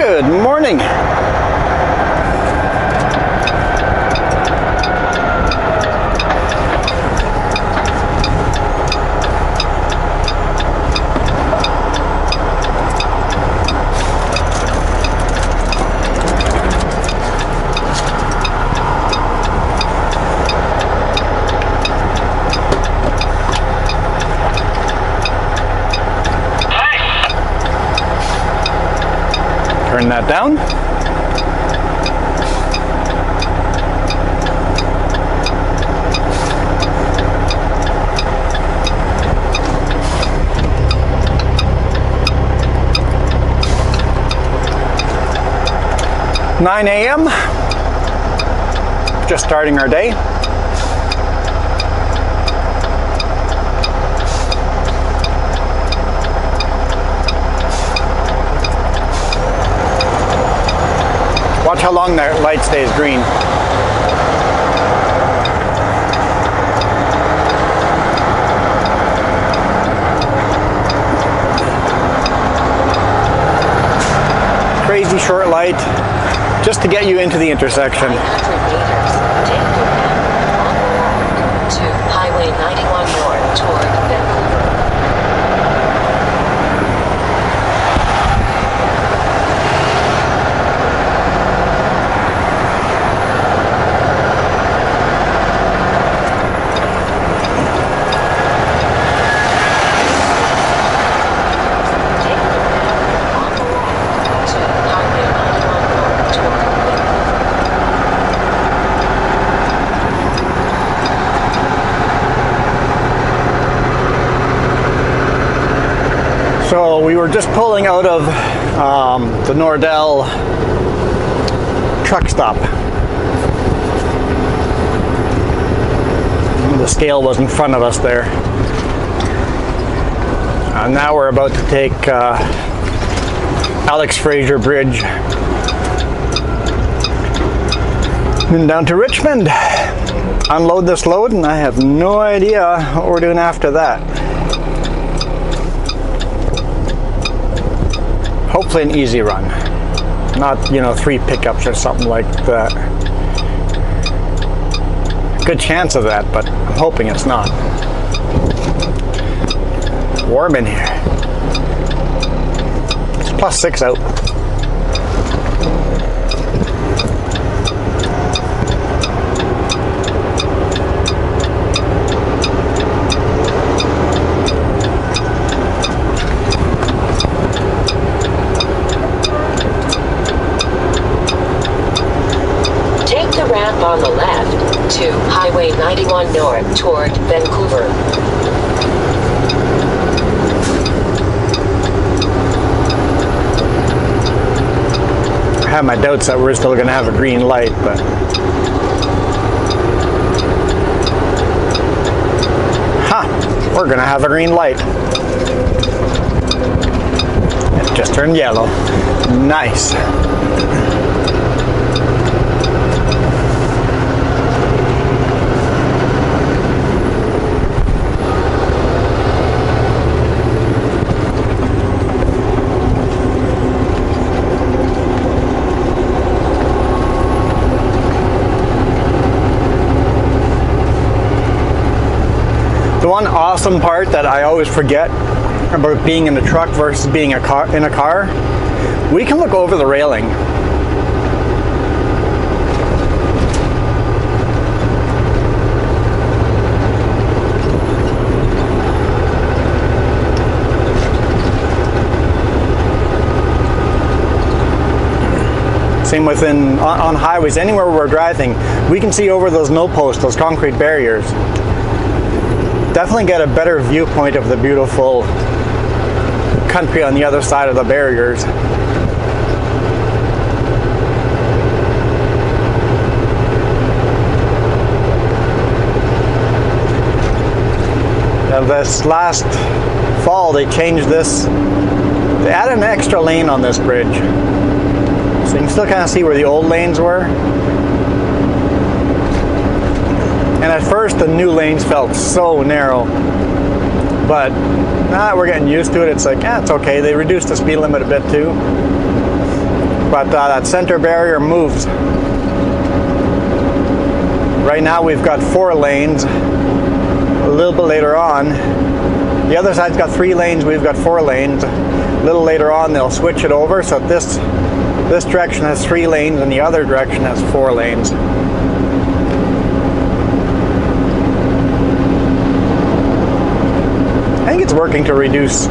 Good morning. Turn that down. (9 a.m.) Just starting our day. Watch how long that light stays green. Crazy short light, just to get you into the intersection. 500 meters, take the ramp to Highway 91 North toward Vancouver. So we were just pulling out of the Nordell truck stop. The scale was in front of us there. Now we're about to take Alex Fraser Bridge and down to Richmond. Unload this load, and I have no idea what we're doing after that. Hopefully an easy run, not 3 pickups or something like that. Good chance of that, but I'm hoping it's not. Warm in here. It's +6 out. On the left to Highway 91 North toward Vancouver. I have my doubts that we're still going to have a green light, but we're going to have a green light. It just turned yellow. Nice. The one awesome part that I always forget about being in a truck versus being in a car, we can look over the railing. Same on highways, anywhere we're driving, we can see over those no-posts, those concrete barriers. Definitely get a better viewpoint of the beautiful country on the other side of the barriers. Now this last fall they changed this, they added an extra lane on this bridge. So you can still kind of see where the old lanes were. And at first the new lanes felt so narrow, but now that we're getting used to it, it's like, it's okay. They reduced the speed limit a bit too. but that center barrier moves. Right now we've got 4 lanes. A little bit later on, the other side's got 3 lanes, we've got 4 lanes. A little later on they'll switch it over, so this direction has 3 lanes and the other direction has 4 lanes. I think it's working to reduce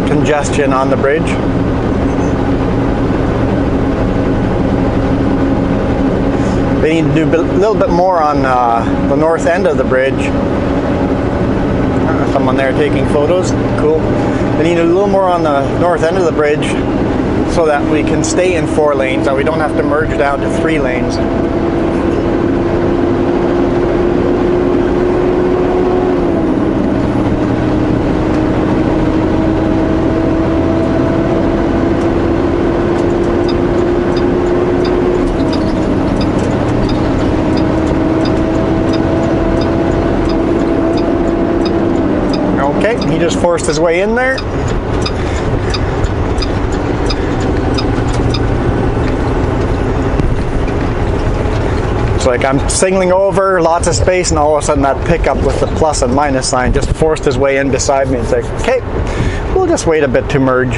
congestion on the bridge. They need to do a little bit more on the north end of the bridge. Someone there taking photos, cool. They need a little more on the north end of the bridge so that we can stay in 4 lanes, that we don't have to merge down to 3 lanes. He just forced his way in there. It's like I'm signaling over, lots of space, and all of a sudden that pickup with the plus and minus sign just forced his way in beside me. It's like, okay, we'll just wait a bit to merge.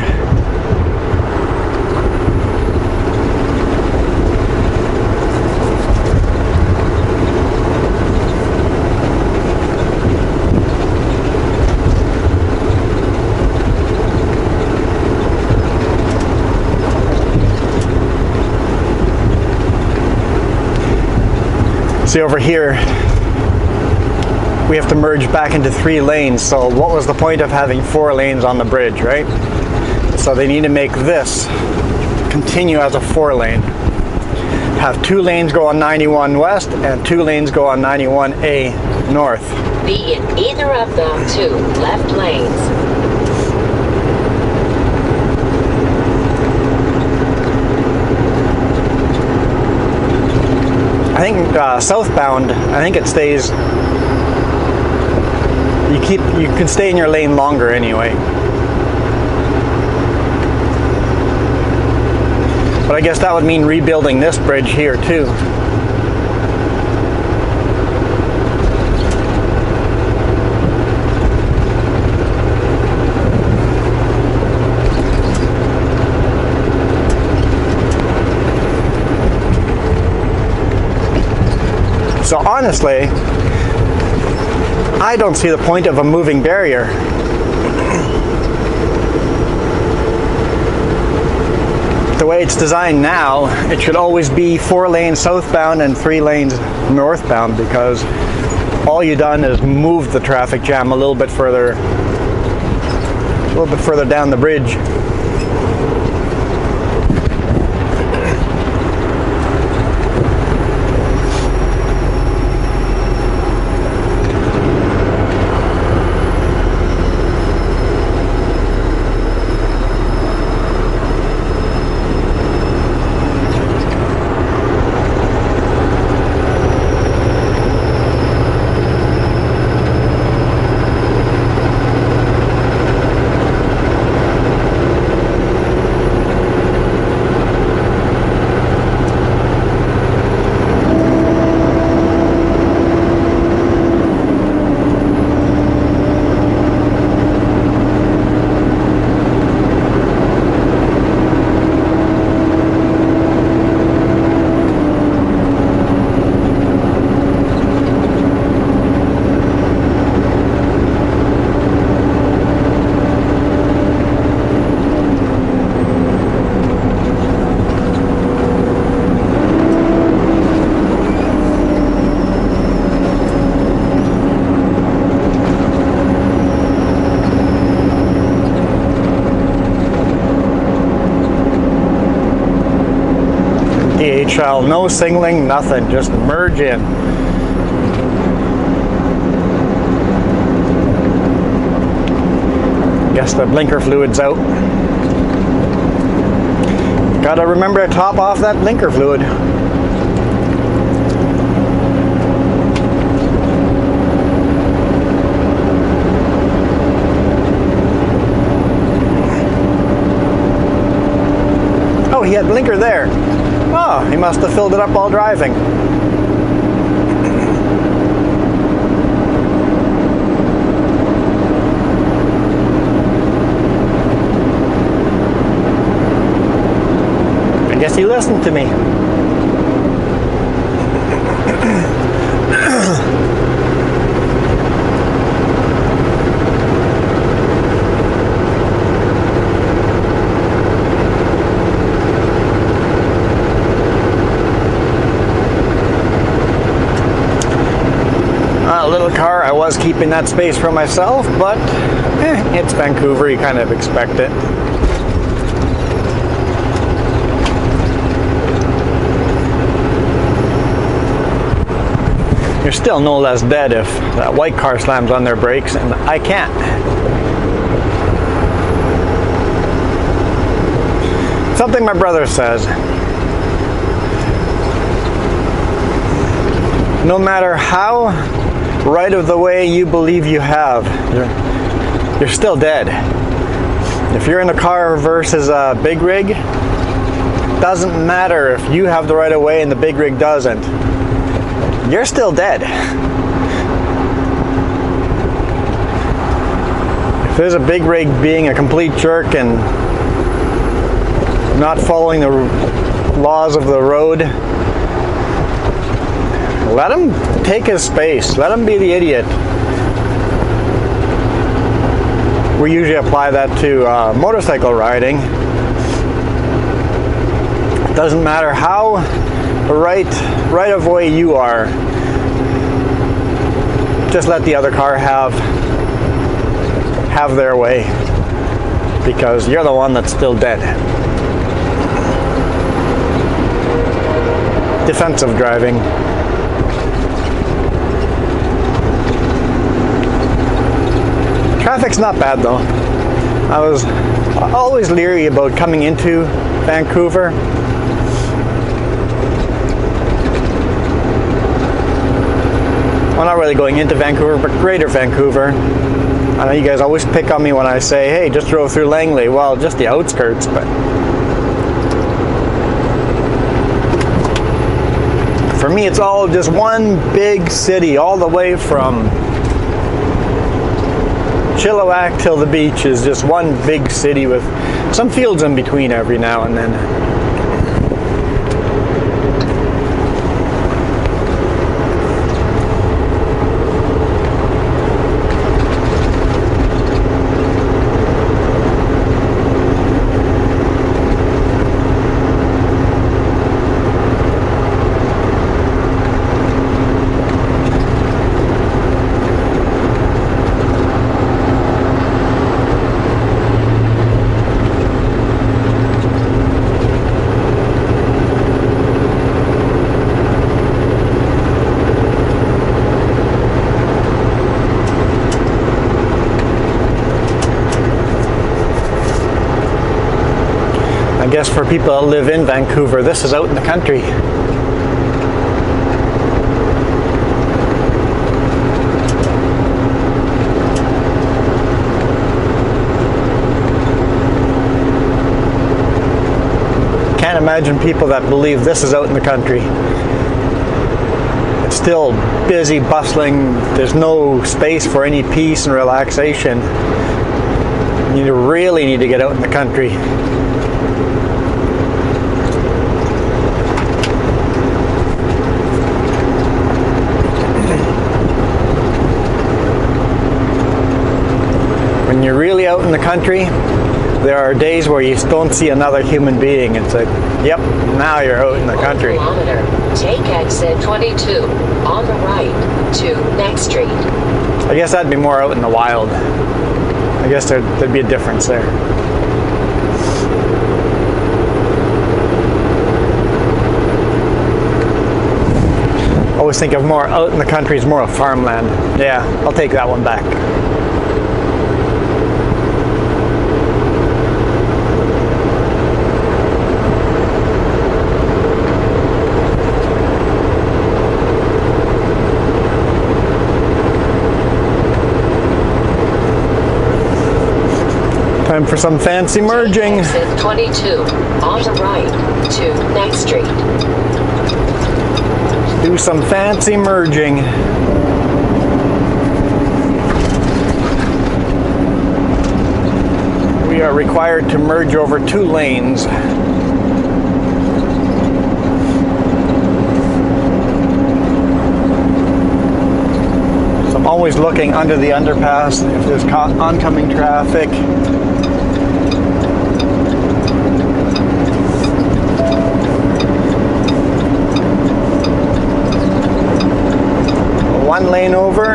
See over here, we have to merge back into 3 lanes. So what was the point of having 4 lanes on the bridge, right? So they need to make this continue as a 4 lane. Have 2 lanes go on 91 west and 2 lanes go on 91A north. Be in either of the 2 left lanes. I think southbound, I think it stays, you can stay in your lane longer anyway. But I guess that would mean rebuilding this bridge here too. So honestly, I don't see the point of a moving barrier. The way it's designed now, it should always be 4 lanes southbound and 3 lanes northbound, because all you've done is move the traffic jam a little bit further down the bridge. DHL, no signaling, nothing, just merge in. Guess the blinker fluid's out. Gotta remember to top off that blinker fluid. he had blinker there. Oh, he must have filled it up while driving. I guess he listened to me. Little car, I was keeping that space for myself, but it's Vancouver, you kind of expect it. You're still no less dead if that white car slams on their brakes, and I can't. Something my brother says. No matter how right of the way you believe you have, you're still dead. If you're in a car versus a big rig, doesn't matter if you have the right of way and the big rig doesn't. You're still dead. If there's a big rig being a complete jerk and not following the laws of the road, let him take his space. Let him be the idiot. We usually apply that to motorcycle riding. It doesn't matter how right of way you are. Just let the other car have their way, because you're the one that's still dead. Defensive driving. Traffic's not bad though. I was always leery about coming into Vancouver. Well, not really going into Vancouver, but Greater Vancouver. I know you guys always pick on me when I say, hey, just drove through Langley. Well, just the outskirts, but for me it's all just one big city, all the way from Chilliwack till the beach is just one big city with some fields in between every now and then. I guess for people that live in Vancouver, this is out in the country. Can't imagine people that believe this is out in the country. It's still busy, bustling. There's no space for any peace and relaxation. You really need to get out in the country. When you're really out in the country, there are days where you don't see another human being. It's like, yep, now you're out in the country. 1 kilometer, take exit 22 on the right to Next Street. I guess that'd be more out in the wild. I guess there'd be a difference there. Always think of more out in the country as more of farmland. Yeah, I'll take that one back. Time for some fancy merging. Exit 22 on the right to Ninth Street. Do some fancy merging. We are required to merge over 2 lanes. So I'm always looking under the underpass if there's oncoming traffic. One lane over,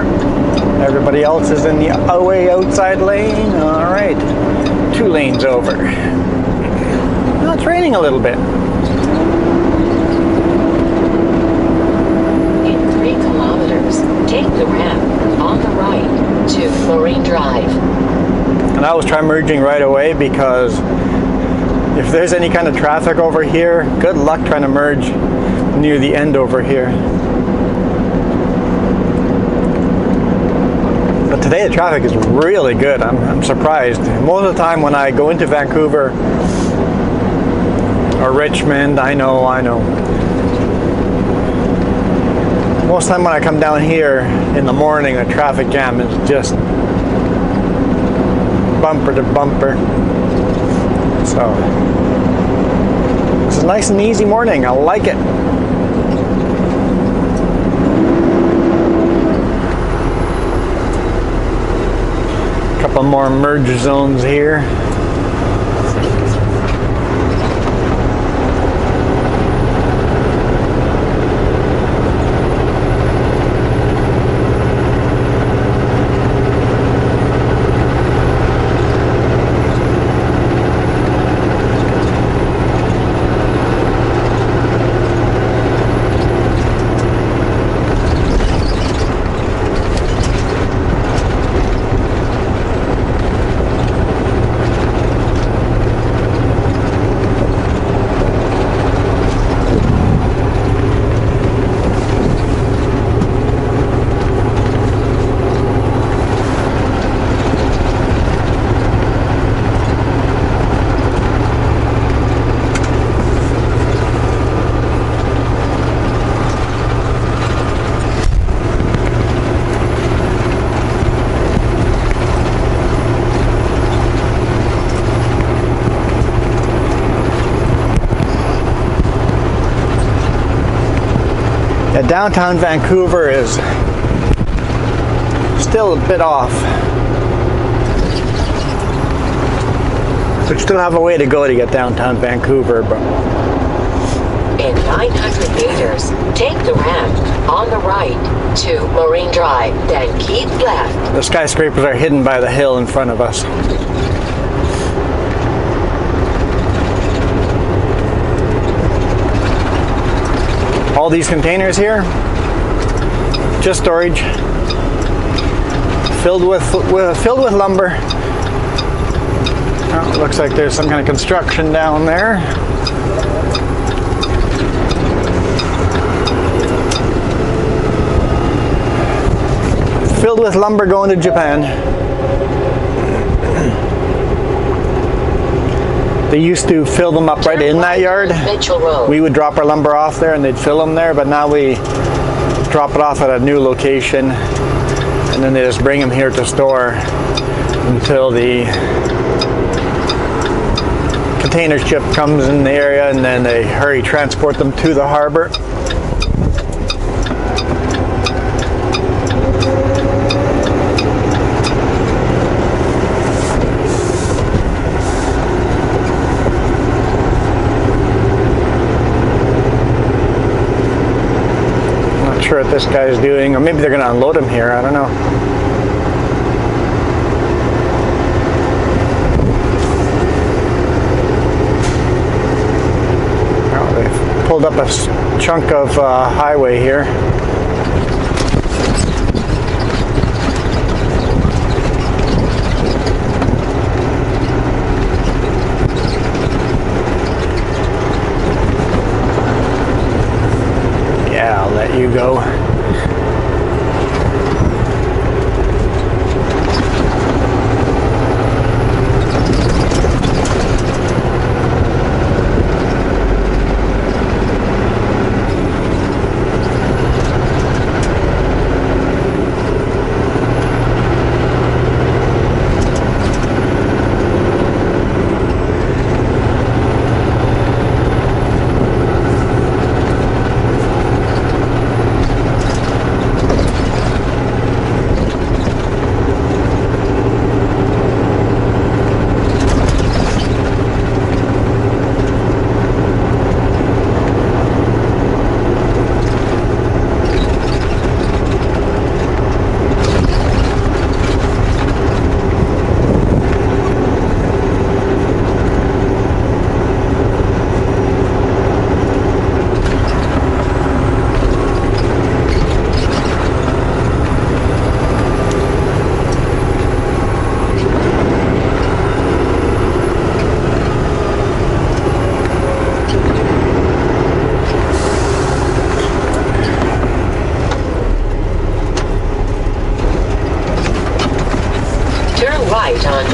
everybody else is in the away outside lane. All right, 2 lanes over. Well, it's raining a little bit. In 3 kilometers, take the ramp on the right to Marine Drive. And I always try merging right away because if there's any kind of traffic over here, good luck trying to merge near the end over here. But today the traffic is really good. I'm surprised. Most of the time when I go into Vancouver or Richmond, I know. Most of the time when I come down here in the morning, the traffic jam is just bumper to bumper. So it's a nice and easy morning. I like it. Couple more merge zones here. Yeah, downtown Vancouver is still a bit off. We still have a way to go to get downtown Vancouver, but In 900 meters, take the ramp on the right to Marine Drive, then keep left. the skyscrapers are hidden by the hill in front of us. All these containers here, just storage, filled with lumber. Oh, looks like there's some kind of construction down there. Filled with lumber going to Japan. They used to fill them up right in that yard. Mitchell Road. We would drop our lumber off there and they'd fill them there, but now we drop it off at a new location and then they just bring them here to store until the container ship comes in the area and then they hurry transport them to the harbor. Sure what this guy is doing, or maybe they're going to unload him here, I don't know. Oh, they've pulled up a chunk of highway here. Yeah, I'll let you go.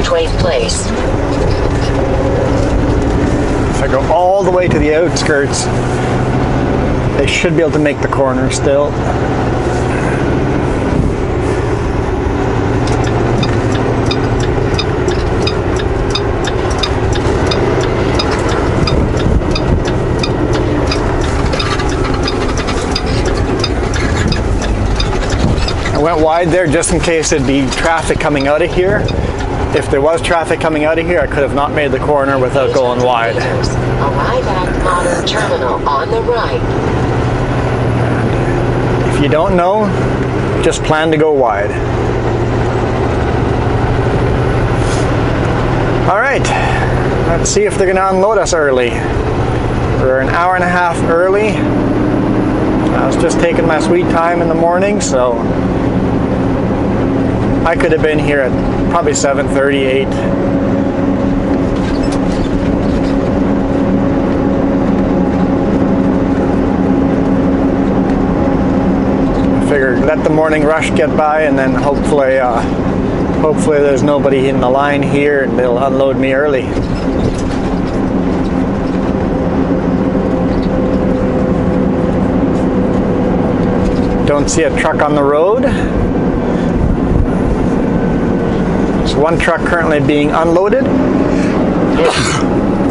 Braithwaite Place. If I go all the way to the outskirts, they should be able to make the corner still. I went wide there just in case there'd be traffic coming out of here. If there was traffic coming out of here, I could have not made the corner without going wide. Arrive at Modern Terminal on the right. If you don't know, just plan to go wide. All right, let's see if they're gonna unload us early. We're an hour and a half early. I was just taking my sweet time in the morning, so I could have been here at probably 7:38. I figured let the morning rush get by, and then hopefully there's nobody in the line here, and they'll unload me early. Don't see a truck on the road. There's one truck currently being unloaded.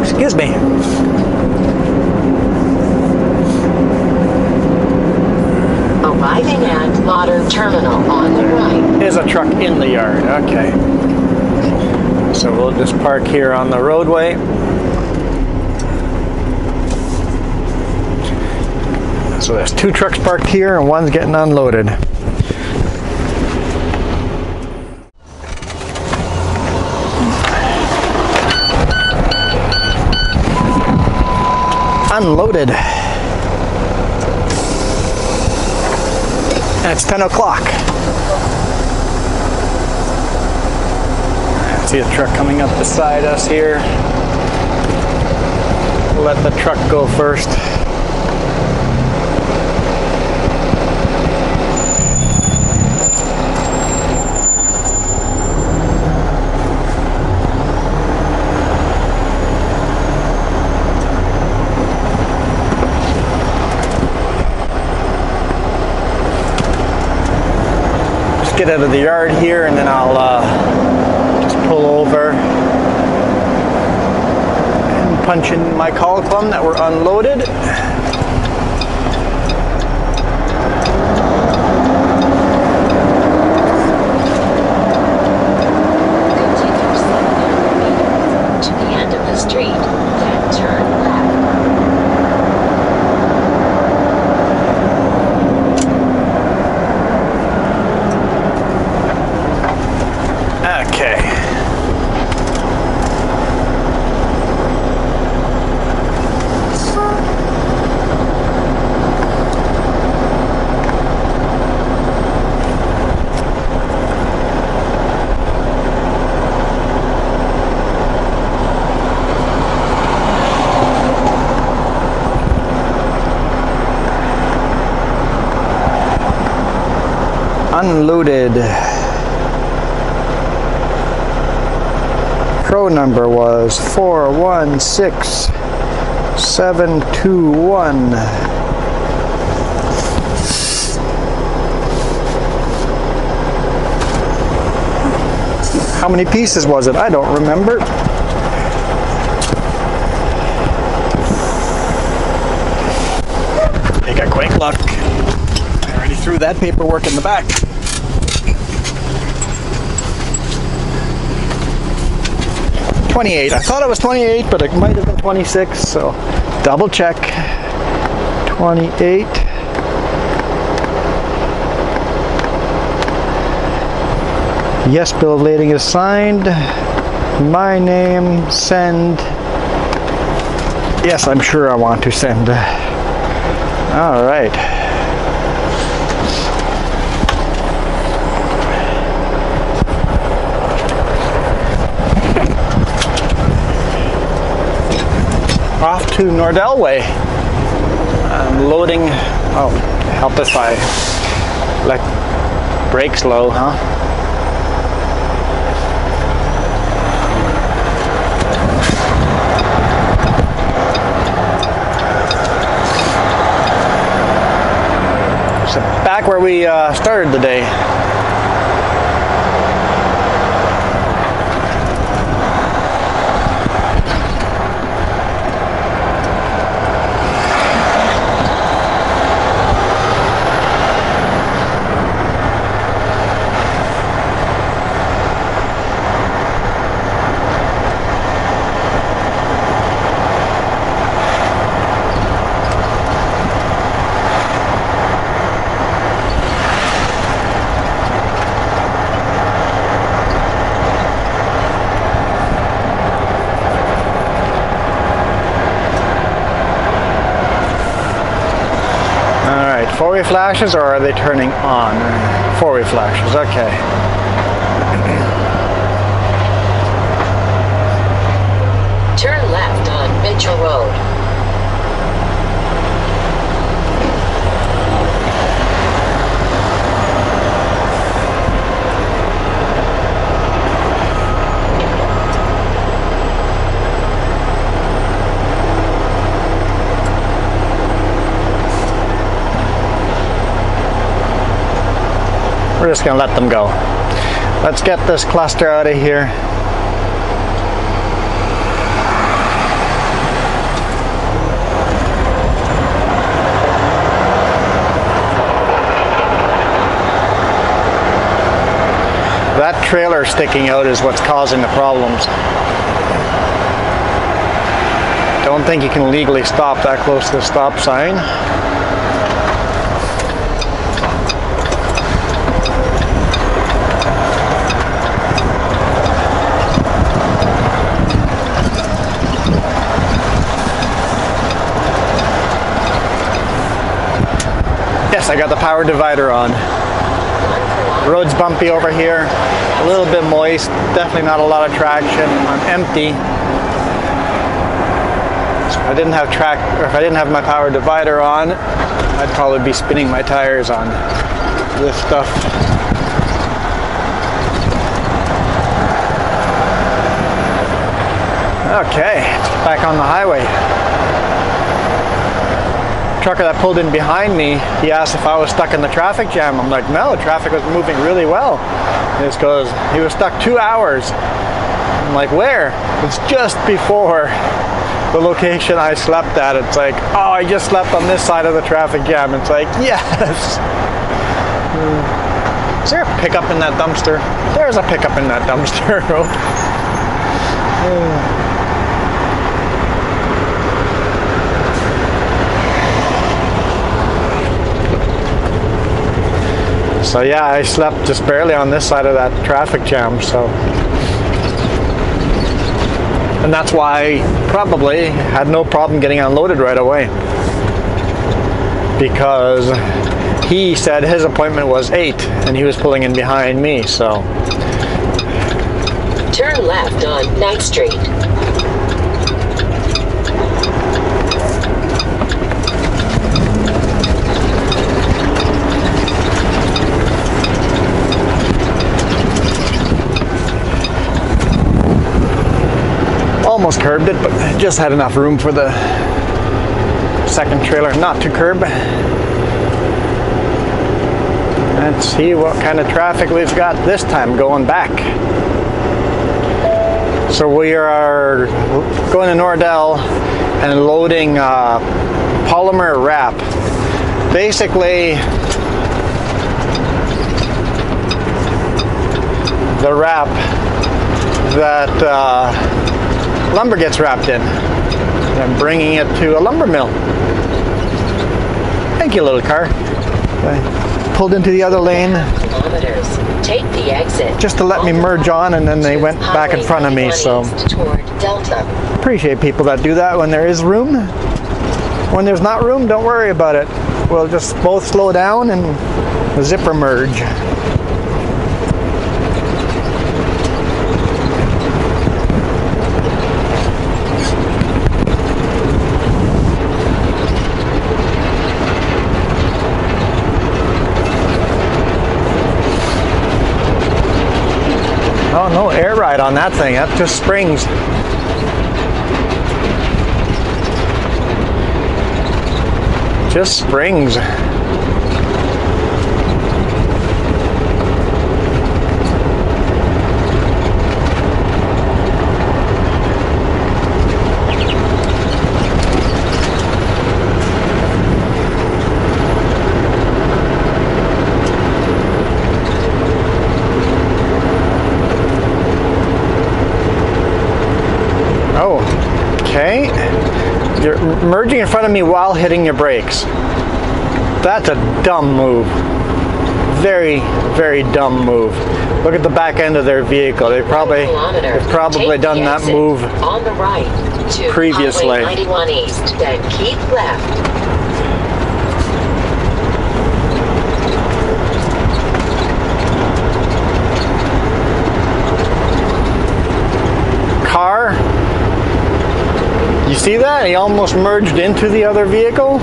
Excuse me. Arriving at Modern Terminal on the right. There's a truck in the yard. Okay. So we'll just park here on the roadway. So there's two trucks parked here and one's getting unloaded. Unloaded. And it's 10 o'clock. I see a truck coming up beside us here. We'll let the truck go first. Get out of the yard here, and then I'll just pull over and punch in my call clum that we're unloaded. Continue 700 meters to the end of the street, then turn left. Unloaded. Crow number was 416721. How many pieces was it? I don't remember. They got quick luck. I already threw that paperwork in the back. I thought it was 28, but it might have been 26, so double check. 28. Yes, bill of lading is signed. My name, send. Yes, I'm sure I want to send. All right. Off to Nordell Way. I'm loading. Oh, help if I brake slow, huh? back where we started the day. Four-way flashes, or are they turning on? Four-way flashes, okay. Turn left on Mitchell Road. We're just gonna let them go. Let's get this cluster out of here. That trailer sticking out is what's causing the problems. Don't think you can legally stop that close to the stop sign. Yes, I got the power divider on. The road's bumpy over here, a little bit moist, definitely not a lot of traction. I'm empty. So if I didn't have my power divider on, I'd probably be spinning my tires on this stuff. Okay, back on the highway. Trucker that pulled in behind me, he asked if I was stuck in the traffic jam. I'm like, no, traffic was moving really well. And it's because he was stuck 2 hours. I'm like, where? It's just before the location I slept at. It's like, oh, I just slept on this side of the traffic jam. It's like, yes. Is there a pickup in that dumpster? There's a pickup in that dumpster. So yeah, I slept just barely on this side of that traffic jam, so. And that's why I probably had no problem getting unloaded right away. Because he said his appointment was 8 and he was pulling in behind me, so. Turn left on 9th Street. Almost curbed it, but just had enough room for the second trailer not to curb. Let's see what kind of traffic we've got this time going back. So we are going to Nordell and loading polymer wrap. Basically, the wrap that lumber gets wrapped in, and bringing it to a lumber mill. Thank you, little car. I pulled into the other lane Take the exit just to let me merge on, and then they went back in front of me. So appreciate people that do that when there is room. When there's not room, don't worry about it. We'll just both slow down and zipper merge. Oh, no air ride on that thing. That just springs. Just springs. You're merging in front of me while hitting your brakes. That's a dumb move. Very, very dumb move. Look at the back end of their vehicle. They've probably done that move on the right to previously. Highway 91 East, then keep left. Car, you see that? He almost merged into the other vehicle.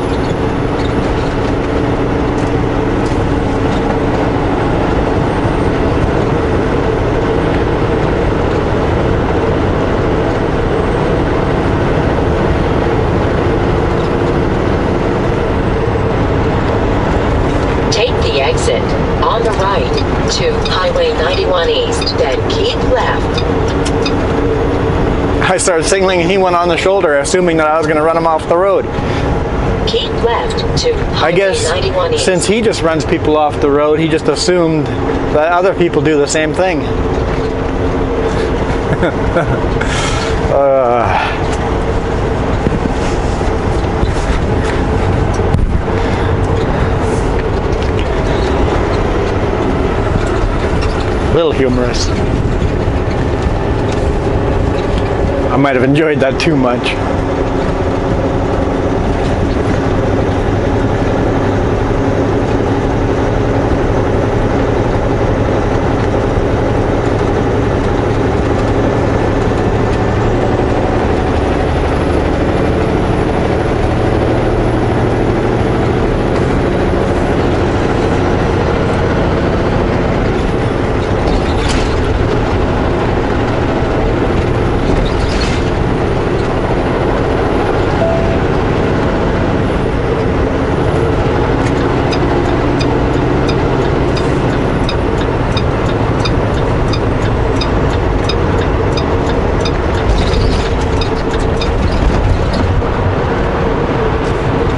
Take the exit on the right to Highway 91 East, then keep left. I started signaling and he went on the shoulder, assuming that I was going to run him off the road. Keep left to Highway I guess 91 East. since he just runs people off the road, he just assumed that other people do the same thing. Little humorous. I might have enjoyed that too much.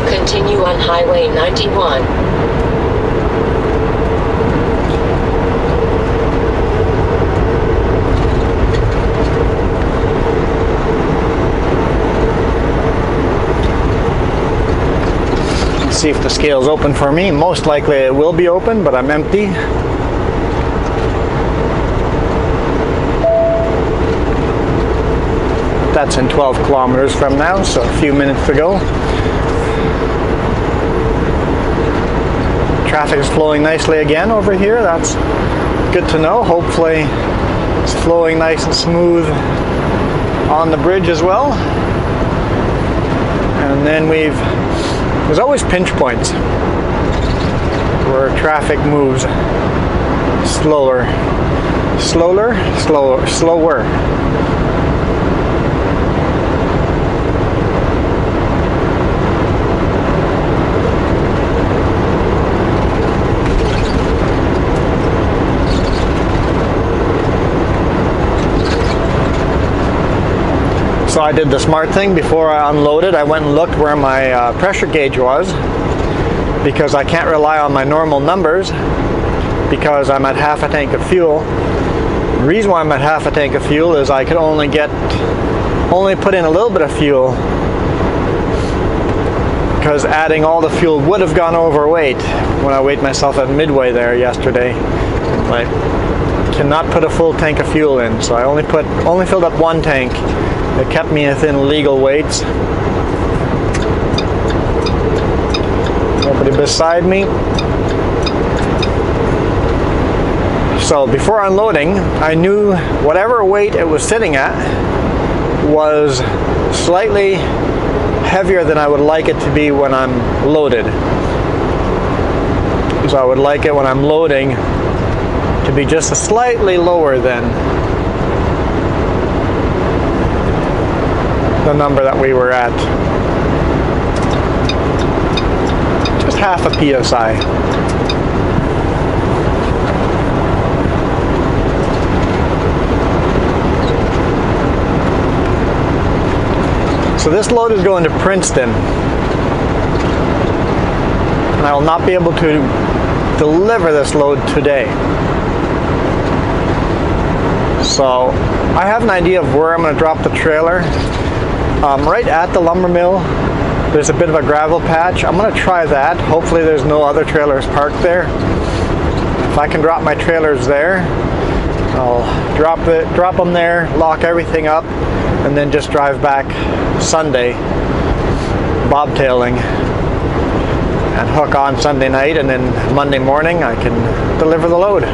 Continue on Highway 91. See if the scale's open for me. Most likely it will be open, but I'm empty. That's in 12 kilometers from now, so a few minutes ago. Traffic is flowing nicely again over here. That's good to know. Hopefully it's flowing nice and smooth on the bridge as well. And then there's always pinch points where traffic moves slower. So I did the smart thing before I unloaded. I went and looked where my pressure gauge was, because I can't rely on my normal numbers because I'm at half a tank of fuel. The reason why I'm at half a tank of fuel is I could only put in a little bit of fuel, because adding all the fuel would have gone overweight when I weighed myself at Midway there yesterday. I cannot put a full tank of fuel in, so I only filled up one tank. It kept me within legal weights. Nobody beside me. So before unloading, I knew whatever weight it was sitting at was slightly heavier than I would like it to be when I'm loaded. So I would like it when I'm loading to be just slightly lower than the number that we were at. Just half a PSI. So this load is going to Princeton. And I will not be able to deliver this load today. So I have an idea of where I'm going to drop the trailer. Right at the lumber mill, there's a bit of a gravel patch. I'm going to try that. Hopefully there's no other trailers parked there. If I can drop my trailers there, I'll drop them there, lock everything up, and then just drive back Sunday, bobtailing, and hook on Sunday night, and then Monday morning I can deliver the load.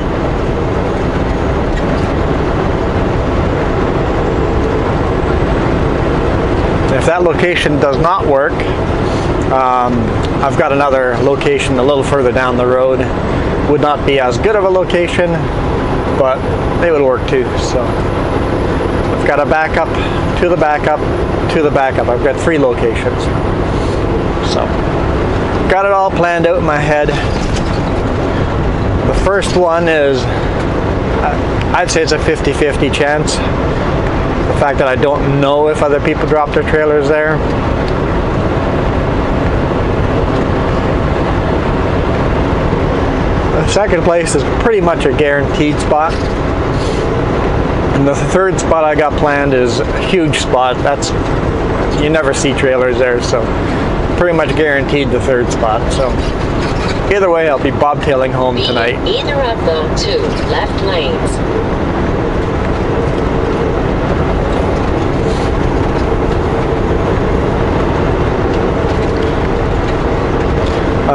If that location does not work, I've got another location a little further down the road. Would not be as good of a location, but they would work too. So I've got a backup to the backup to the backup. I've got 3 locations. So got it all planned out in my head. The first one is, I'd say it's a 50-50 chance. The fact that I don't know if other people drop their trailers there. The second place is pretty much a guaranteed spot. And the third spot I got planned is a huge spot. You never see trailers there, so pretty much guaranteed the third spot. So either way, I'll be bobtailing home tonight. Either of the 2 left lanes.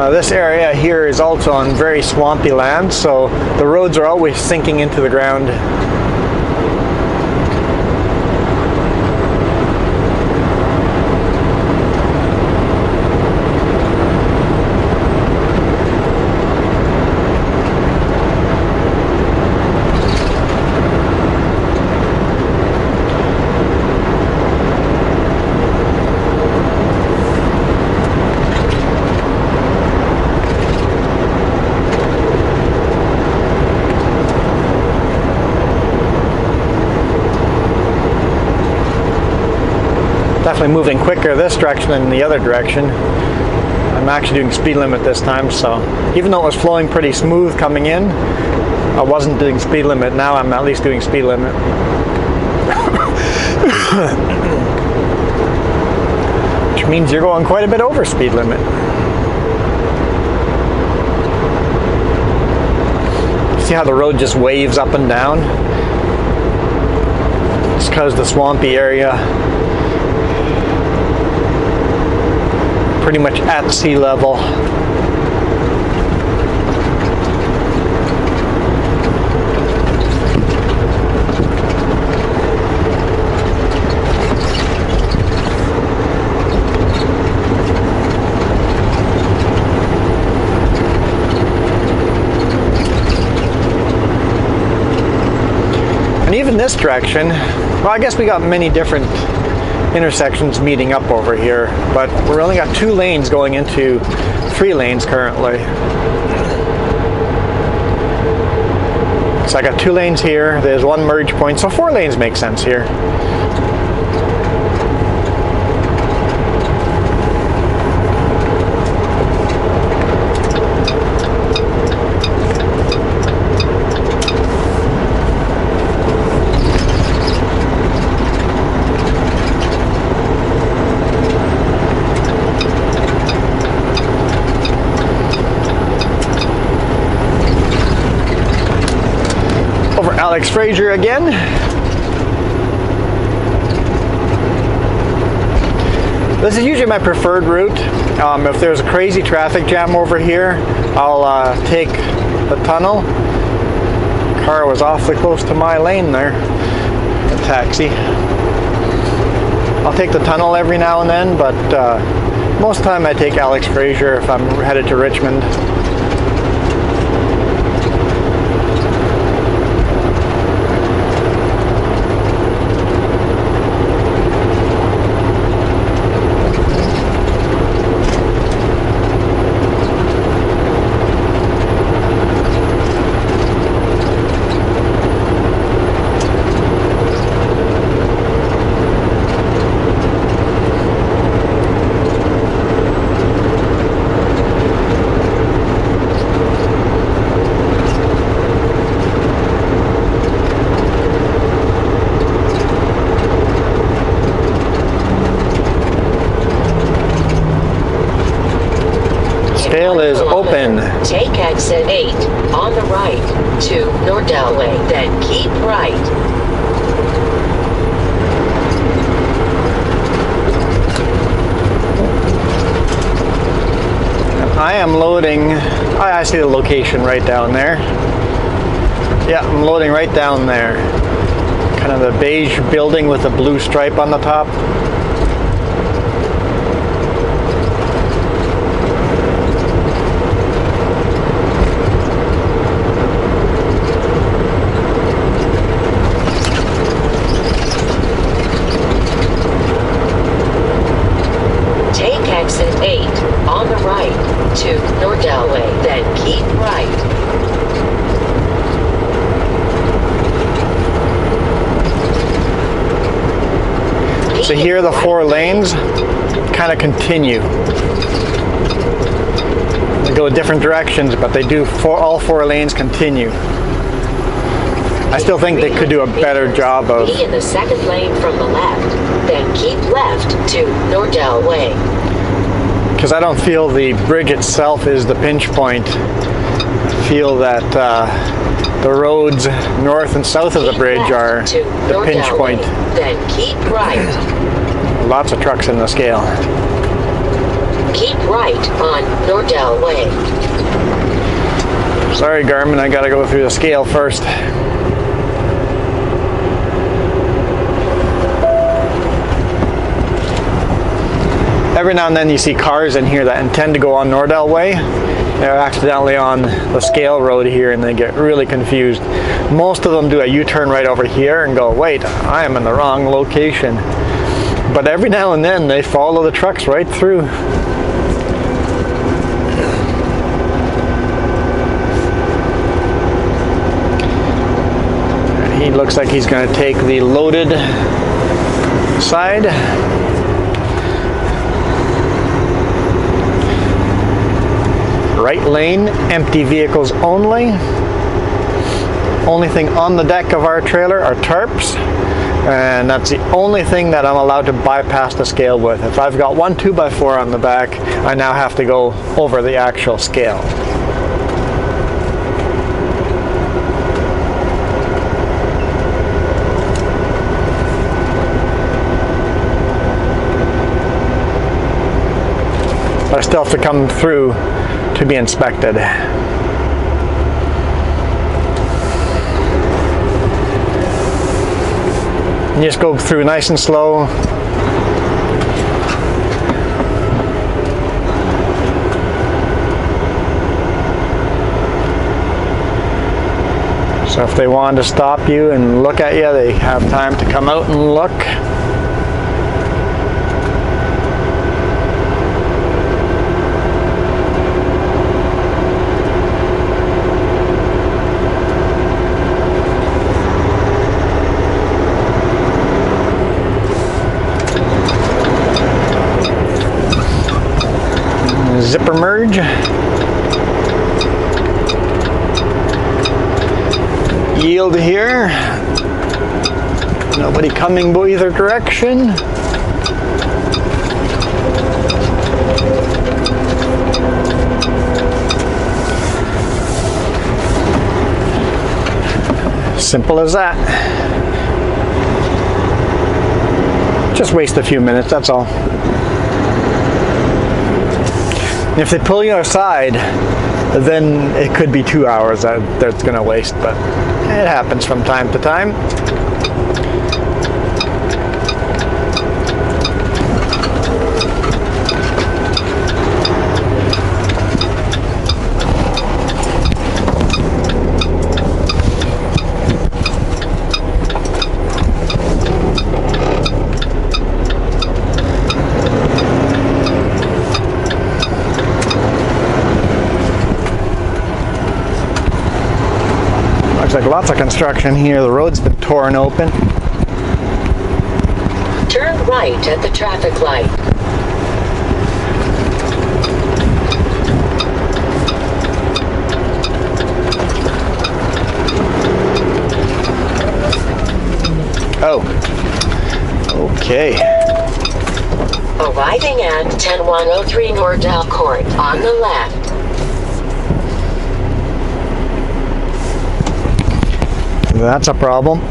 This area here is also on very swampy land, so the roads are always sinking into the ground. Definitely moving quicker this direction than the other direction. I'm actually doing speed limit this time, so even though it was flowing pretty smooth coming in, I wasn't doing speed limit. Now I'm at least doing speed limit. Which means you're going quite a bit over speed limit. See how the road just waves up and down? It's because the swampy area pretty much at sea level. And even this direction, well, I guess we got many different intersections meeting up over here, but we're only got 2 lanes going into 3 lanes currently. So I got 2 lanes here, there's 1 merge point, so 4 lanes make sense here. Alex Fraser again. This is usually my preferred route. If there's a crazy traffic jam over here, I'll take the tunnel. Car was awfully close to my lane there. A taxi. I'll take the tunnel every now and then, but most of the time I take Alex Fraser if I'm headed to Richmond. Take exit 8 on the right to Nordell Way, then keep right. I am loading. I see the location right down there. Yeah, I'm loading right down there. Kind of the beige building with a blue stripe on the top. Take exit 8 on the right to Nordell Way, then keep right. So here the 4 lanes kind of continue. They go different directions, but they do all 4 lanes continue. I still think they could do a better job of. Be in the second lane from the left, then keep left to Nordell Way. Because I don't feel the bridge itself is the pinch point. I feel that the roads north and south of the bridge are the pinch point. Then keep right. Lots of trucks in the scale. Keep right on Nordell Way. Sorry, Garmin, I gotta go through the scale first. Every now and then you see cars in here that intend to go on Nordell Way. They're accidentally on the scale road here and they get really confused. Most of them do a U-turn right over here and go, wait, I am in the wrong location. But every now and then they follow the trucks right through. And he looks like he's going to take the loaded side. Right lane, empty vehicles only. Only thing on the deck of our trailer are tarps, and that's the only thing that I'm allowed to bypass the scale with. If I've got one 2x4 on the back, I now have to go over the actual scale. But I still have to come through to be inspected. You just go through nice and slow. So if they wanted to stop you and look at you, they have time to come out and look. Zipper merge. Yield here. Nobody coming either direction. Simple as that. Just waste a few minutes, that's all. If they pull you aside, then it could be 2 hours that's going to waste, but it happens from time to time. Looks like lots of construction here. The road's been torn open. Turn right at the traffic light. Oh, okay. Arriving at 10103 Nordell Court on the left. That's a problem.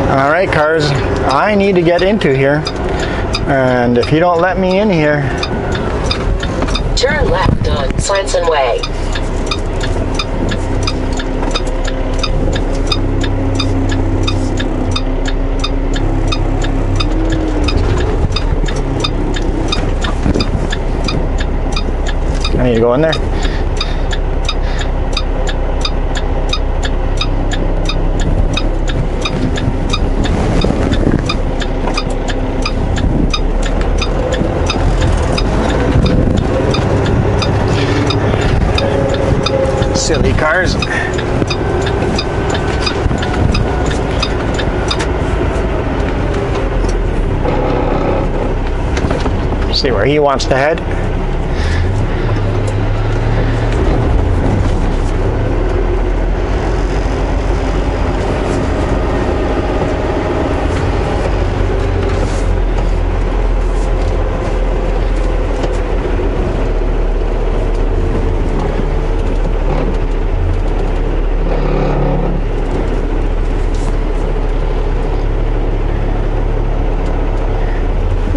Alright cars, I need to get into here, and if you don't let me in here... Turn left on Swenson Way. I need to go in there. Silly cars. See where he wants to head.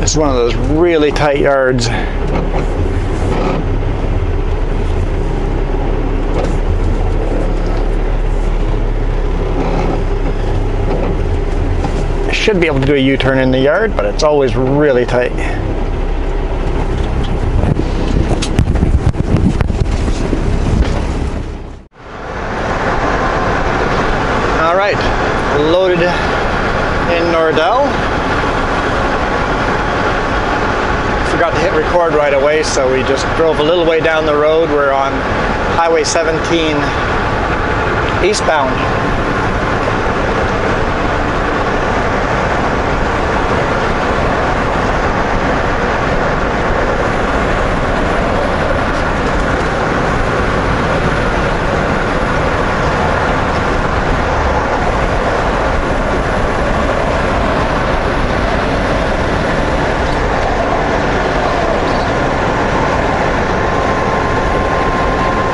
It's one of those really tight yards. I should be able to do a U-turn in the yard, but it's always really tight. All right, loaded in Nordell. Forgot to hit record right away, so we just drove a little way down the road. We're on Highway 17 eastbound.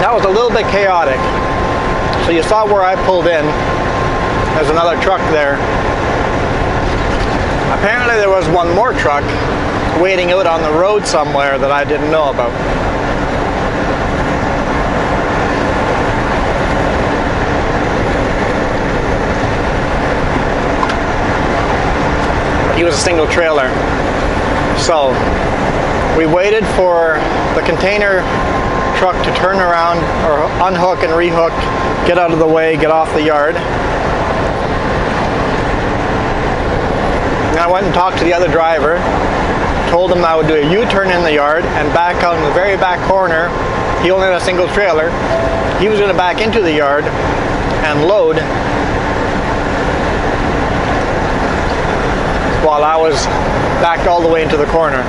That was a little bit chaotic. So you saw where I pulled in. There's another truck there. Apparently there was one more truck waiting out on the road somewhere that I didn't know about. He was a single trailer. So we waited for the container truck to turn around or unhook and rehook, get out of the way, get off the yard. And I went and talked to the other driver, told him I would do a U-turn in the yard and back out in the very back corner. He only had a single trailer. He was going to back into the yard and load while I was backed all the way into the corner.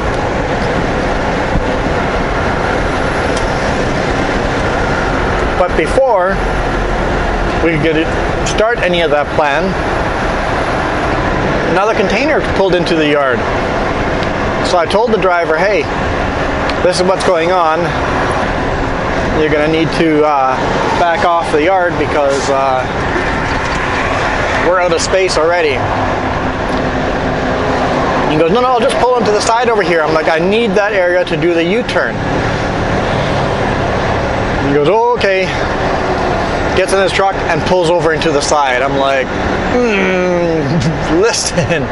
But before we could start any of that plan, another container pulled into the yard. So I told the driver, hey, this is what's going on. You're going to need to back off the yard because we're out of space already. He goes, no, I'll just pull him to the side over here. I'm like, I need that area to do the U-turn. He goes, oh, okay. Gets in his truck and pulls over into the side. I'm like, listen.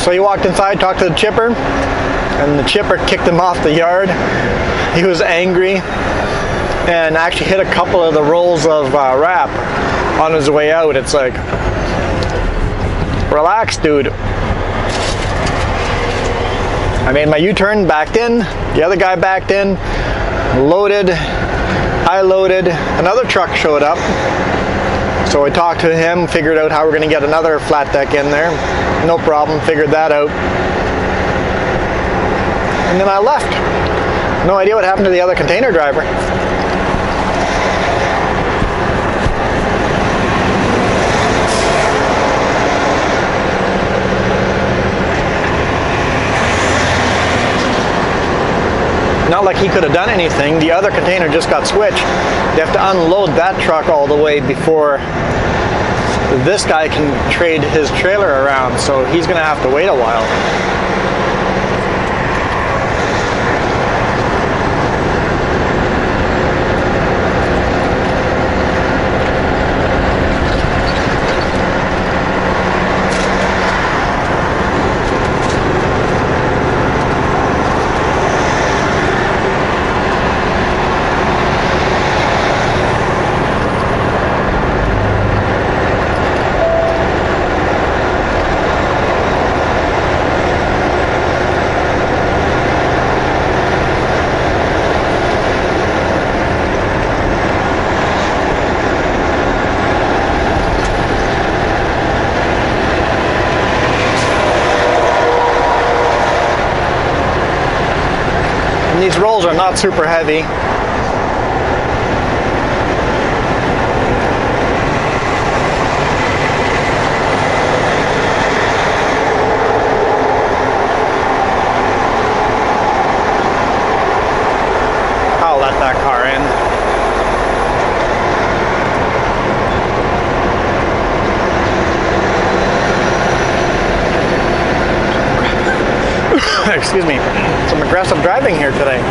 So he walked inside, talked to the chipper, and the chipper kicked him off the yard. He was angry. and actually hit a couple of the rolls of wrap on his way out. It's like, relax, dude. I made my U-turn, backed in, the other guy backed in, loaded, I loaded, another truck showed up. So I talked to him, figured out how we're gonna get another flat deck in there. No problem, figured that out. And then I left. No idea what happened to the other container driver. Not like he could have done anything. The other container just got switched. They have to unload that truck all the way before this guy can trade his trailer around, so he's gonna have to wait a while. And these rolls are not super heavy. I'll let that car in. Excuse me, some aggressive driving here today.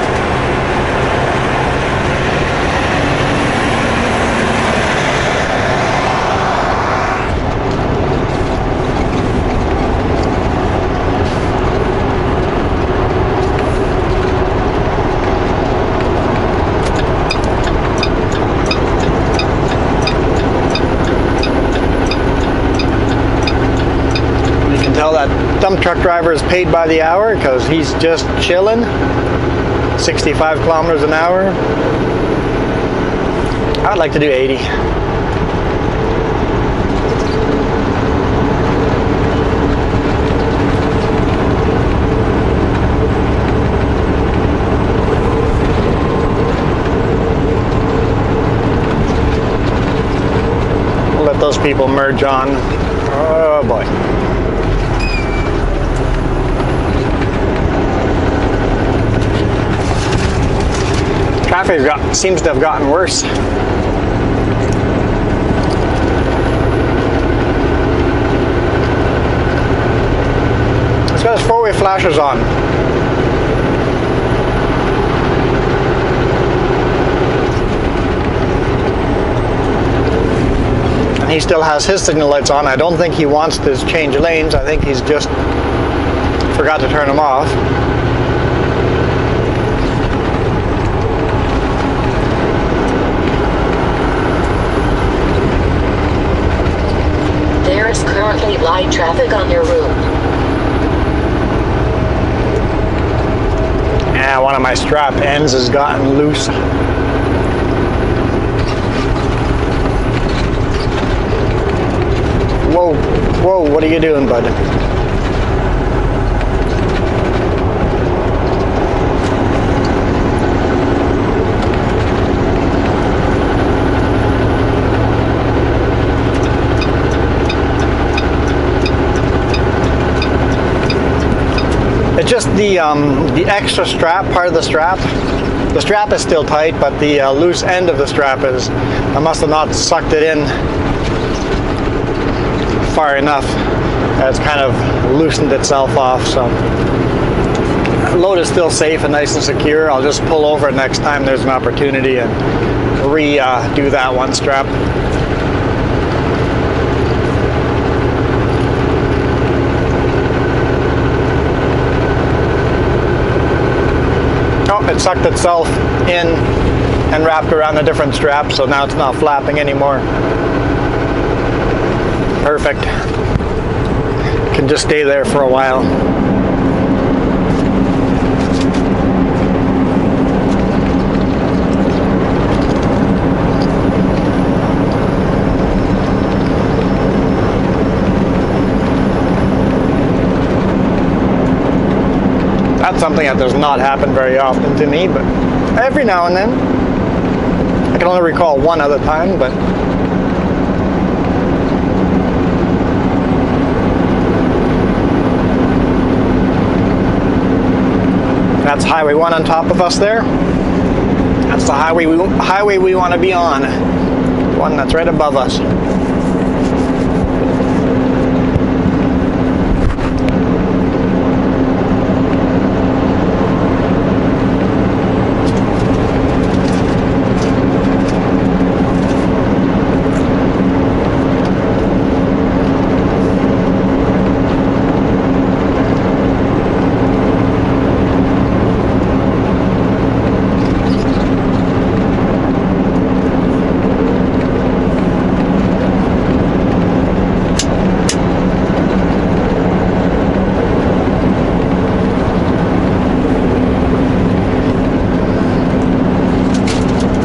That dump truck driver is paid by the hour because he's just chilling. 65 kilometers an hour. I'd like to do 80. We'll let those people merge on. Oh boy. Traffic seems to have gotten worse. It's got his four-way flashers on. And he still has his signal lights on. I don't think he wants to change lanes. I think he's just forgot to turn them off. Currently light traffic on your route. Yeah, one of my strap ends has gotten loose. Whoa, whoa, what are you doing, bud? It's just the extra strap, part of the strap. The strap is still tight, but the loose end of the strap is, I must have not sucked it in far enough. It's kind of loosened itself off, so. Load is still safe and nice and secure. I'll just pull over next time there's an opportunity and redo that one strap. It sucked itself in and wrapped around a different strap, so now it's not flapping anymore. Perfect. Can just stay there for a while. That's something that does not happen very often to me, but every now and then. I can only recall one other time, but that's Highway 1 on top of us there. That's the highway we want to be on. The one that's right above us.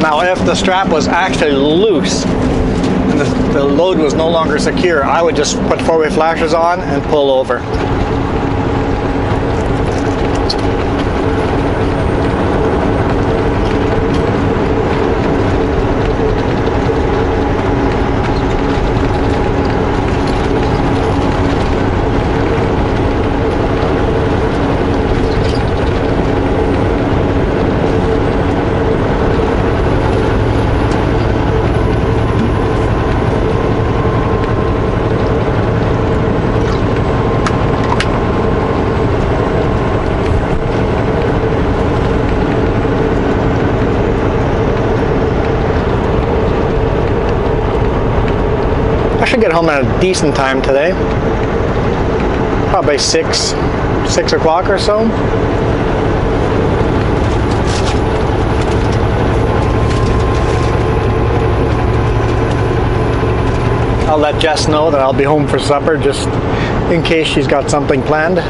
Now, if the strap was actually loose and the load was no longer secure, I would just put four-way flashers on and pull over. I should get home at a decent time today. Probably 6 o'clock or so. I'll let Jess know that I'll be home for supper just in case she's got something planned.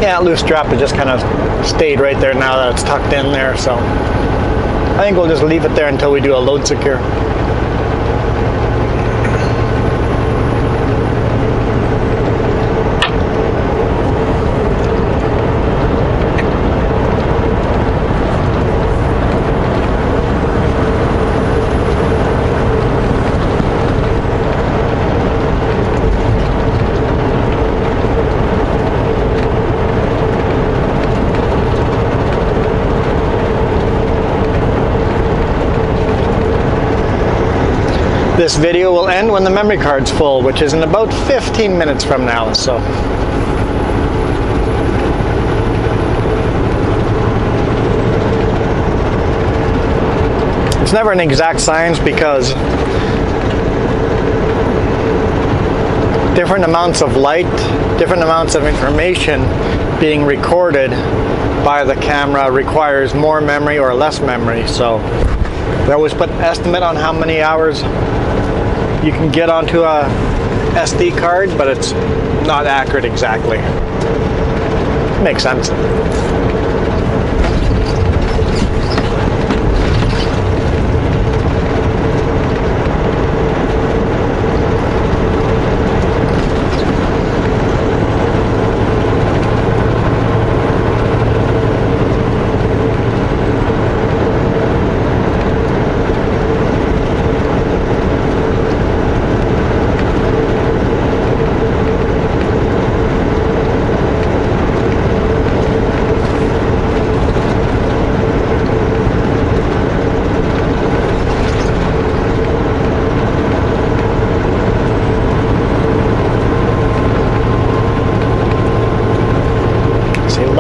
Yeah, loose strap has just kind of stayed right there now that it's tucked in there, so I think we'll just leave it there until we do a load secure. This video will end when the memory card's full, which is in about 15 minutes from now, so. It's never an exact science because different amounts of light, different amounts of information being recorded by the camera requires more memory or less memory, so we always put an estimate on how many hours you can get onto a SD card, but it's not accurate exactly. Makes sense.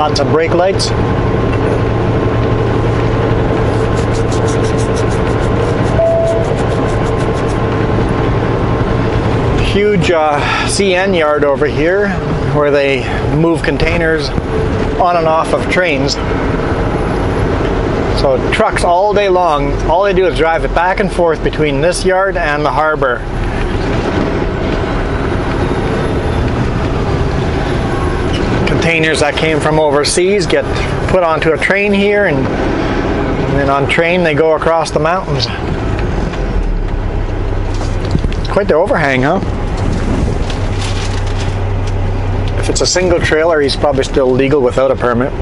Lots of brake lights. Huge CN yard over here where they move containers on and off of trains. So trucks all day long, all they do is drive it back and forth between this yard and the harbor. Containers that came from overseas get put onto a train here, and then on train they go across the mountains. Quite the overhang, huh? If it's a single trailer, he's probably still legal without a permit.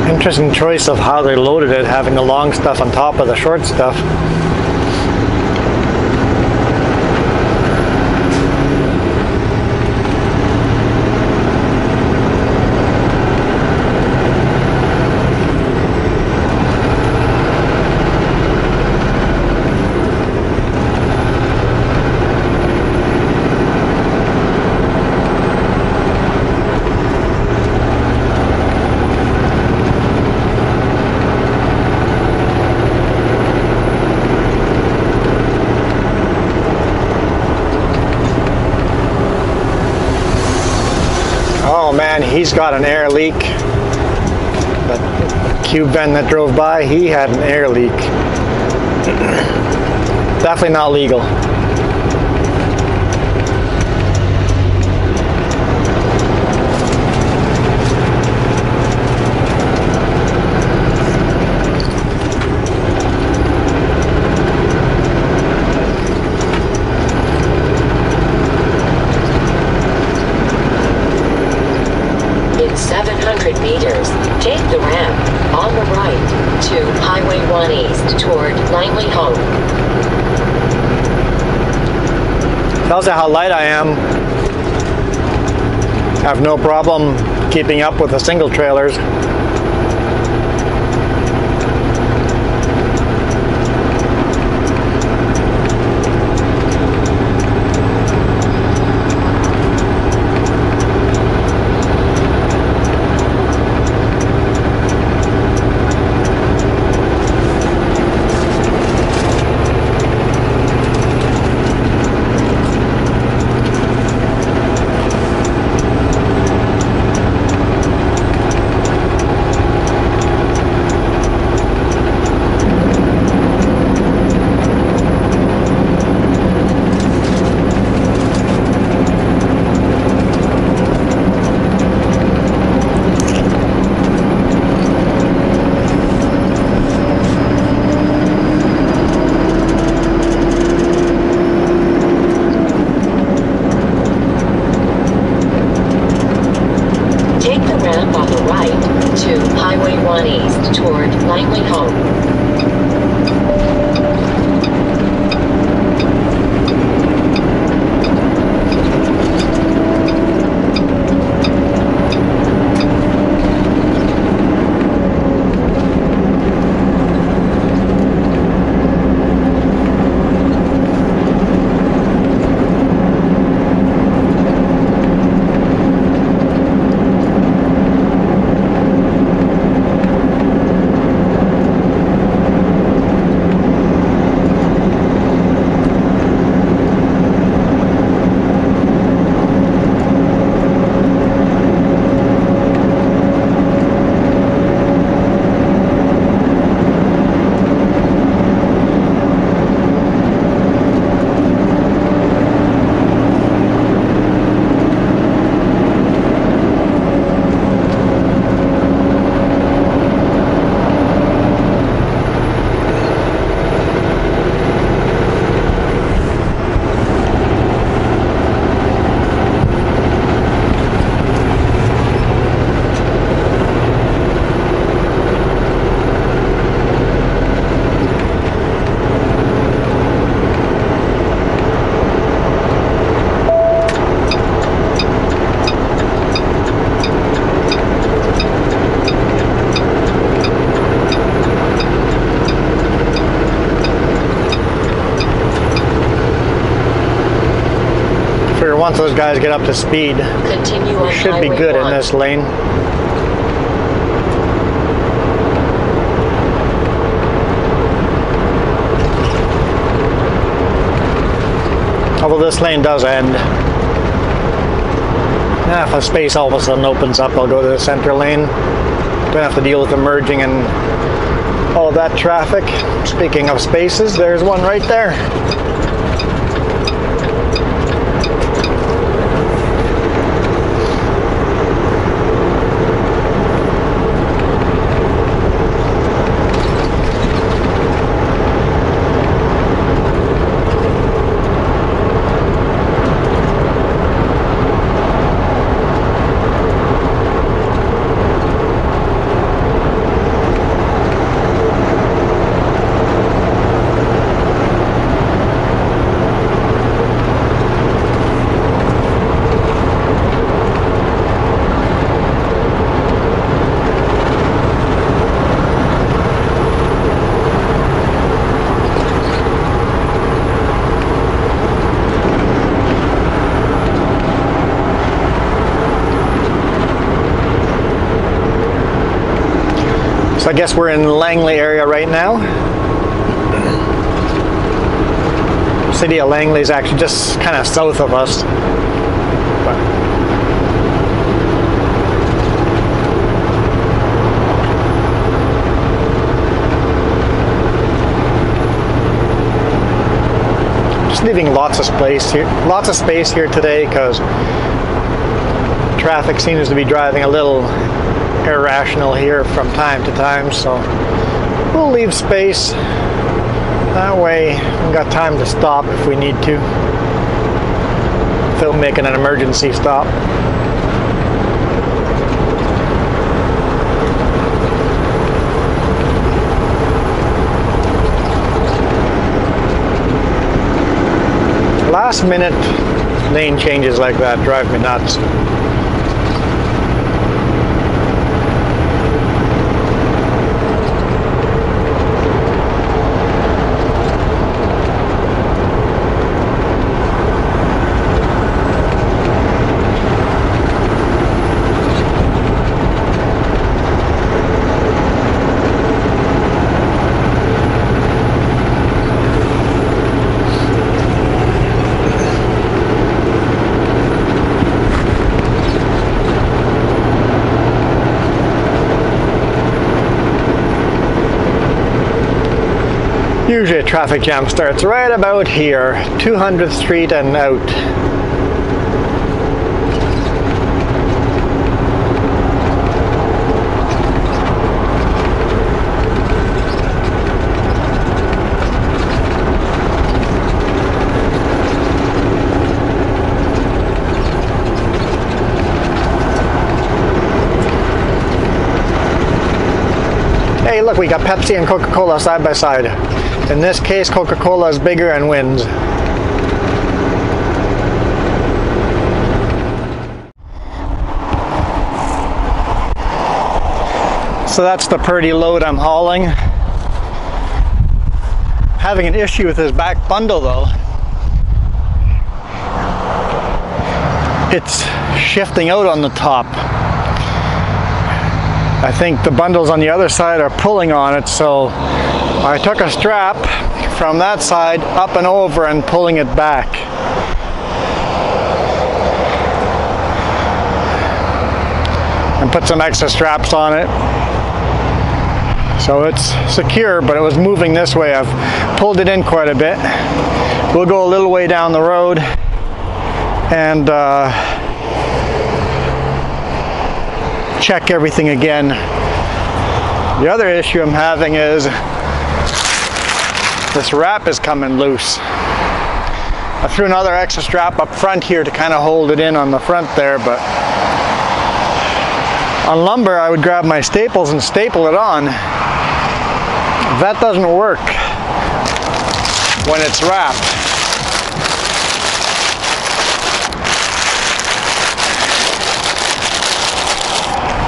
Interesting choice of how they loaded it, having the long stuff on top of the short stuff. Oh man, he's got an air leak. That cube van that drove by, he had an air leak. Definitely not legal. In 700 meters, take the ramp on the right to Highway 1 East toward Langley Home. Tells you how light I am. Have no problem keeping up with the single trailers. to Highway 1 East toward Langley Home. figure once those guys get up to speed, Continue on should be Highway good in 1. this lane. Although this lane does end. Now if a space all of a sudden opens up, I'll go to the center lane. Don't have to deal with the merging and all that traffic. Speaking of spaces, there's one right there. So I guess we're in the Langley area right now. City of Langley is actually just kind of south of us. Just leaving lots of space here today because traffic seems to be driving a little irrational here from time to time, so we'll leave space. That way we've got time to stop if we need to, without making an emergency stop. Last minute lane changes like that drive me nuts. Usually a traffic jam starts right about here, 200th Street and out. Hey, look, we got Pepsi and Coca-Cola side by side. In this case, Coca-Cola is bigger and wins. So that's the Purdy load I'm hauling. Having an issue with this back bundle though. It's shifting out on the top. I think the bundles on the other side are pulling on it, so I took a strap from that side up and over and pulling it back. And put some extra straps on it. So it's secure, but it was moving this way. I've pulled it in quite a bit. We'll go a little way down the road and check everything again. The other issue I'm having is this wrap is coming loose. I threw another extra strap up front here to kind of hold it in on the front there, but on lumber I would grab my staples and staple it on. That doesn't work when it's wrapped.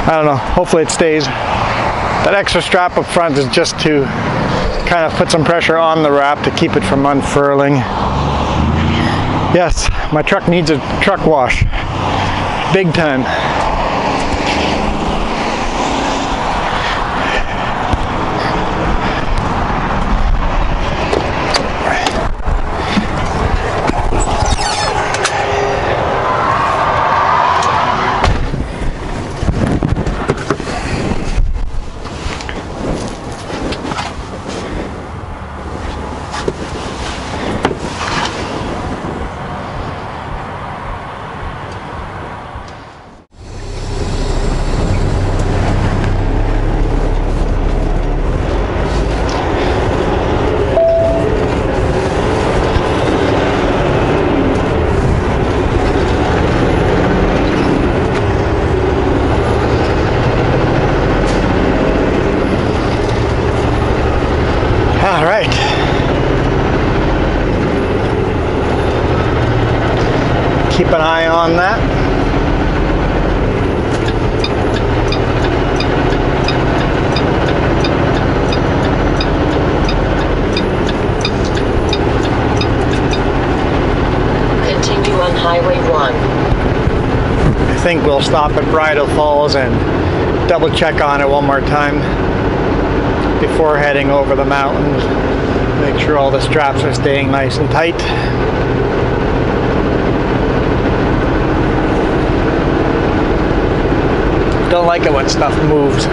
I don't know, hopefully it stays. That extra strap up front is just to kind of put some pressure on the wrap to keep it from unfurling. Yes, my truck needs a truck wash. Big time. All right. Keep an eye on that. Continue on Highway 1. I think we'll stop at Bridal Falls and double check on it one more time before heading over the mountains. Make sure all the straps are staying nice and tight. Don't like it when stuff moves.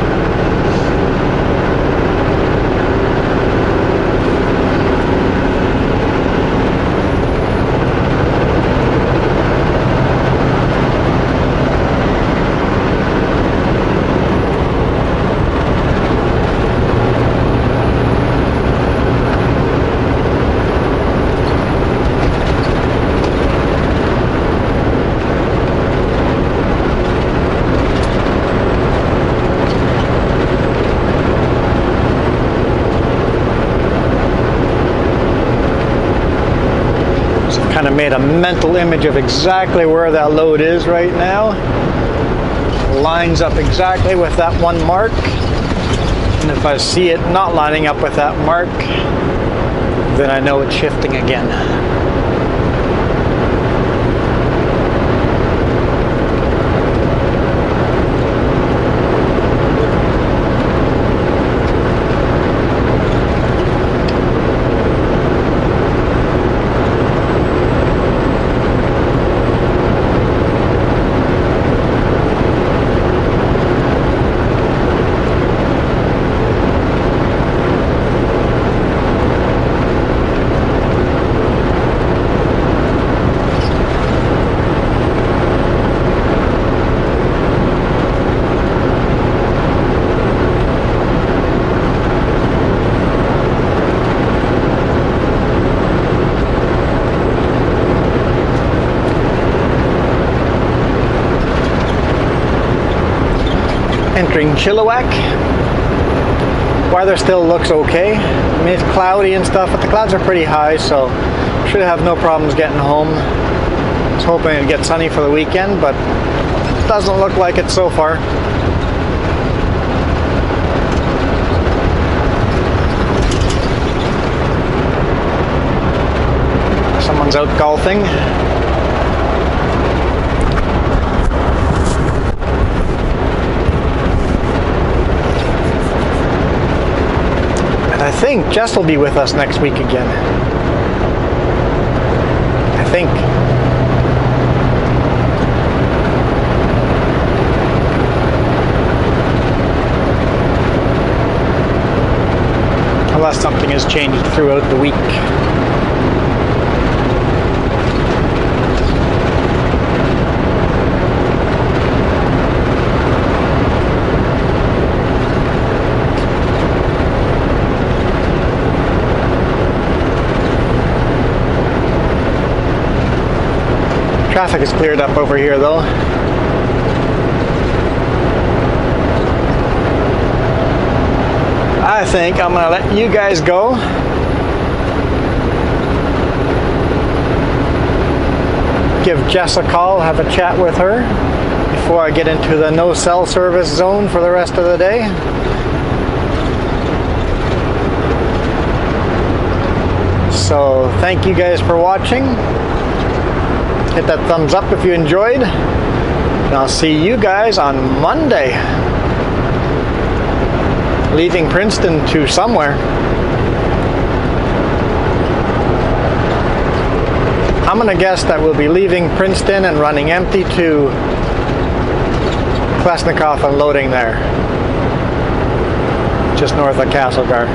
Kind of made a mental image of exactly where that load is right now. Lines up exactly with that one mark. And if I see it not lining up with that mark, then I know it's shifting again. Entering Chilliwack. Weather still looks okay. I mean, it's cloudy and stuff, but the clouds are pretty high, so should have no problems getting home. I was hoping it'd get sunny for the weekend, but it doesn't look like it so far. Someone's out golfing. I think Jess will be with us next week again. I think. Unless something has changed throughout the week. Traffic is cleared up over here though. I think I'm gonna let you guys go. Give Jess a call, have a chat with her before I get into the no cell service zone for the rest of the day. So thank you guys for watching. Hit that thumbs up if you enjoyed. And I'll see you guys on Monday. Leaving Princeton to somewhere. I'm gonna guess that we'll be leaving Princeton and running empty to Klesnikoff and loading there. Just north of Castlegar.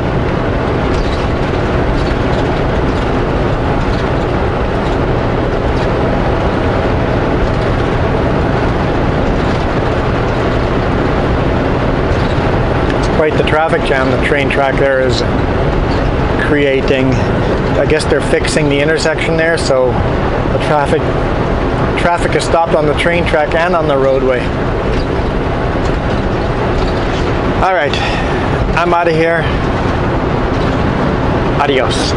Quite the traffic jam the train track there is creating. I guess they're fixing the intersection there, so the traffic is stopped on the train track and on the roadway. All right, I'm out of here. Adios.